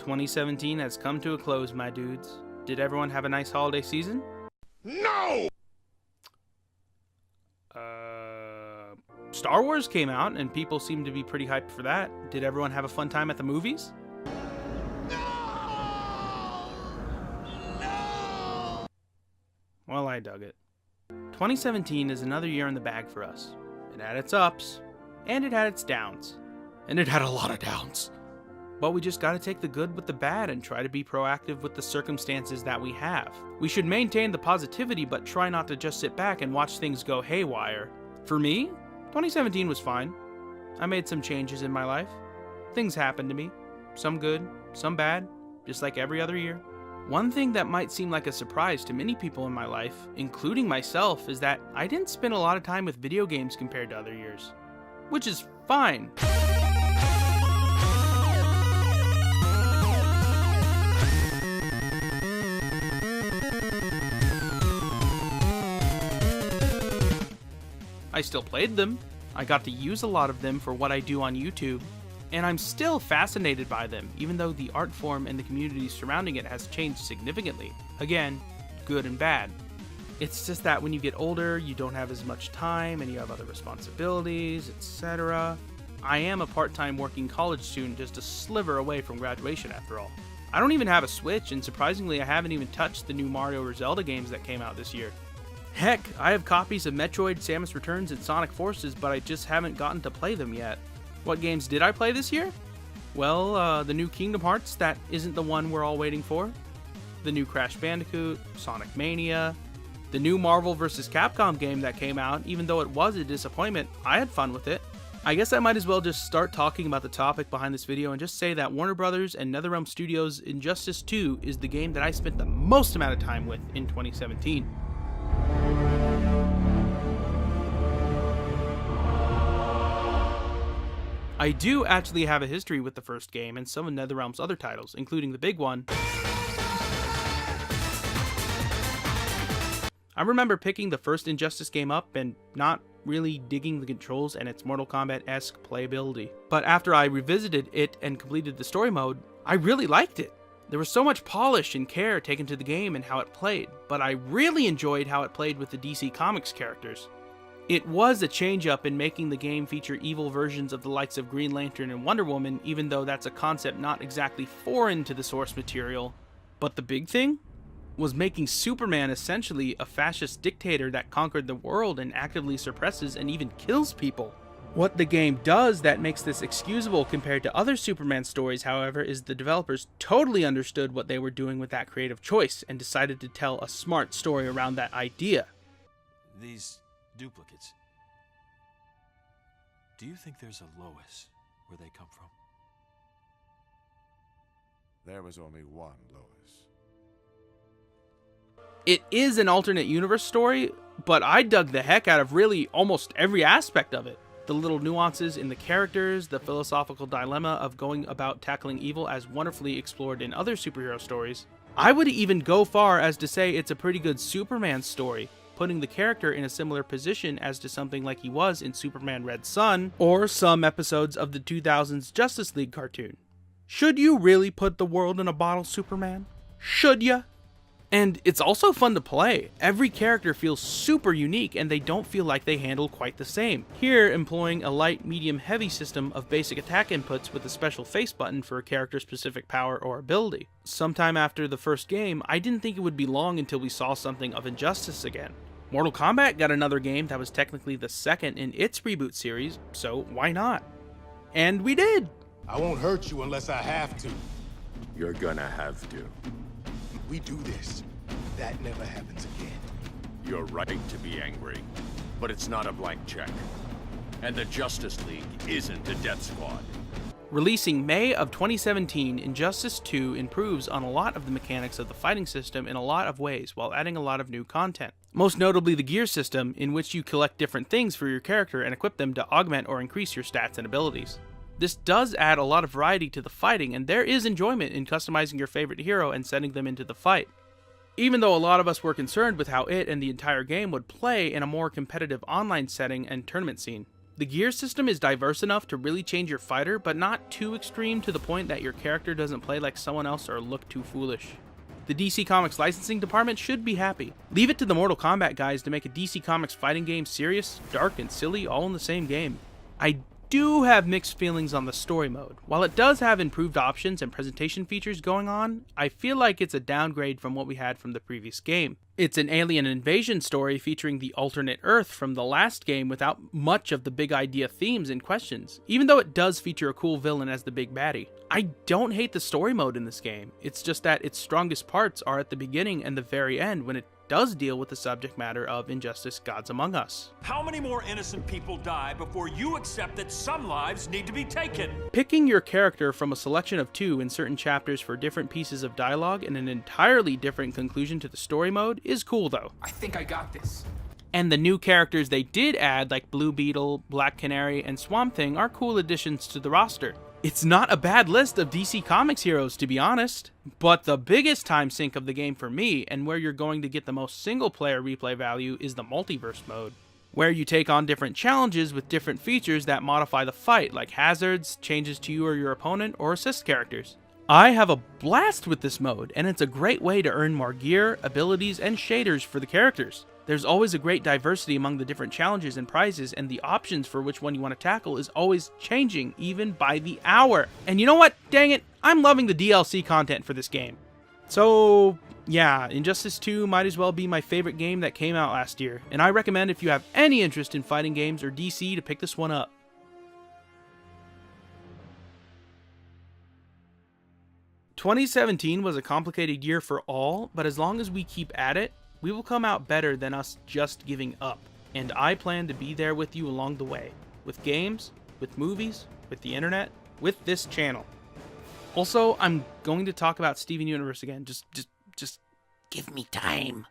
2017 has come to a close, my dudes. Did everyone have a nice holiday season? No! Star Wars came out, and people seem to be pretty hyped for that. Did everyone have a fun time at the movies? No! No! Well, I dug it. 2017 is another year in the bag for us. It had its ups, and it had its downs. And it had a lot of downs. But we just gotta take the good with the bad and try to be proactive with the circumstances that we have. We should maintain the positivity, but try not to just sit back and watch things go haywire. For me, 2017 was fine. I made some changes in my life. Things happened to me. Some good, some bad, just like every other year. One thing that might seem like a surprise to many people in my life, including myself, is that I didn't spend a lot of time with video games compared to other years. Which is fine. I still played them, I got to use a lot of them for what I do on YouTube, and I'm still fascinated by them, even though the art form and the community surrounding it has changed significantly. Again, good and bad. It's just that when you get older, you don't have as much time and you have other responsibilities, etc. I am a part-time working college student just a sliver away from graduation after all. I don't even have a Switch, and surprisingly I haven't even touched the new Mario or Zelda games that came out this year. Heck, I have copies of Metroid, Samus Returns, and Sonic Forces, but I just haven't gotten to play them yet. What games did I play this year? Well, the new Kingdom Hearts, that isn't the one we're all waiting for. The new Crash Bandicoot, Sonic Mania, the new Marvel vs. Capcom game that came out, even though it was a disappointment, I had fun with it. I guess I might as well just start talking about the topic behind this video and just say that Warner Bros. And NetherRealm Studios' Injustice 2 is the game that I spent the most amount of time with in 2017. I do actually have a history with the first game and some of NetherRealm's other titles, including the big one. I remember picking the first Injustice game up and not really digging the controls and its Mortal Kombat-esque playability. But after I revisited it and completed the story mode, I really liked it. There was so much polish and care taken to the game and how it played, but I really enjoyed how it played with the DC Comics characters. It was a change-up in making the game feature evil versions of the likes of Green Lantern and Wonder Woman, even though that's a concept not exactly foreign to the source material. But the big thing was making Superman essentially a fascist dictator that conquered the world and actively suppresses and even kills people. What the game does that makes this excusable compared to other Superman stories, however, is the developers totally understood what they were doing with that creative choice and decided to tell a smart story around that idea. These duplicates. Do you think there's a Lois where they come from? There was only one Lois. It is an alternate universe story, but I dug the heck out of really almost every aspect of it. The little nuances in the characters, the philosophical dilemma of going about tackling evil as wonderfully explored in other superhero stories. I would even go far as to say it's a pretty good Superman story, putting the character in a similar position as to something like he was in Superman Red Son, or some episodes of the 2000s Justice League cartoon. Should you really put the world in a bottle, Superman? Should ya? And it's also fun to play. Every character feels super unique and they don't feel like they handle quite the same. Here, employing a light, medium, heavy system of basic attack inputs with a special face button for a character's specific power or ability. Sometime after the first game, I didn't think it would be long until we saw something of Injustice again. Mortal Kombat got another game that was technically the second in its reboot series, so why not? And we did! I won't hurt you unless I have to. You're gonna have to. We do this. That never happens again. You're right to be angry, but it's not a blank check. And the Justice League isn't a death squad. Releasing May of 2017, Injustice 2 improves on a lot of the mechanics of the fighting system in a lot of ways, while adding a lot of new content. Most notably the gear system, in which you collect different things for your character and equip them to augment or increase your stats and abilities. This does add a lot of variety to the fighting, and there is enjoyment in customizing your favorite hero and sending them into the fight. Even though a lot of us were concerned with how it and the entire game would play in a more competitive online setting and tournament scene. The gear system is diverse enough to really change your fighter, but not too extreme to the point that your character doesn't play like someone else or look too foolish. The DC Comics licensing department should be happy. Leave it to the Mortal Kombat guys to make a DC Comics fighting game serious, dark, and silly all in the same game. I do have mixed feelings on the story mode. While it does have improved options and presentation features going on, I feel like it's a downgrade from what we had from the previous game. It's an alien invasion story featuring the alternate Earth from the last game without much of the big idea themes and questions, even though it does feature a cool villain as the big baddie. I don't hate the story mode in this game, it's just that its strongest parts are at the beginning and the very end when it does deal with the subject matter of Injustice: Gods Among Us. How many more innocent people die before you accept that some lives need to be taken? Picking your character from a selection of 2 in certain chapters for different pieces of dialogue and an entirely different conclusion to the story mode is cool though. I think I got this. And the new characters they did add, like Blue Beetle, Black Canary, and Swamp Thing, are cool additions to the roster. It's not a bad list of DC Comics heroes, to be honest, but the biggest time sink of the game for me, and where you're going to get the most single-player replay value, is the multiverse mode, where you take on different challenges with different features that modify the fight, like hazards, changes to you or your opponent, or assist characters. I have a blast with this mode, and it's a great way to earn more gear, abilities, and shaders for the characters. There's always a great diversity among the different challenges and prizes, and the options for which one you want to tackle is always changing, even by the hour. And you know what? Dang it, I'm loving the DLC content for this game. So, yeah, Injustice 2 might as well be my favorite game that came out last year, and I recommend if you have any interest in fighting games or DC to pick this one up. "2017 was a complicated year for all, but as long as we keep at it, we will come out better than us just giving up, and I plan to be there with you along the way, with games, with movies, with the internet, with this channel. Also, I'm going to talk about Steven Universe again, just give me time.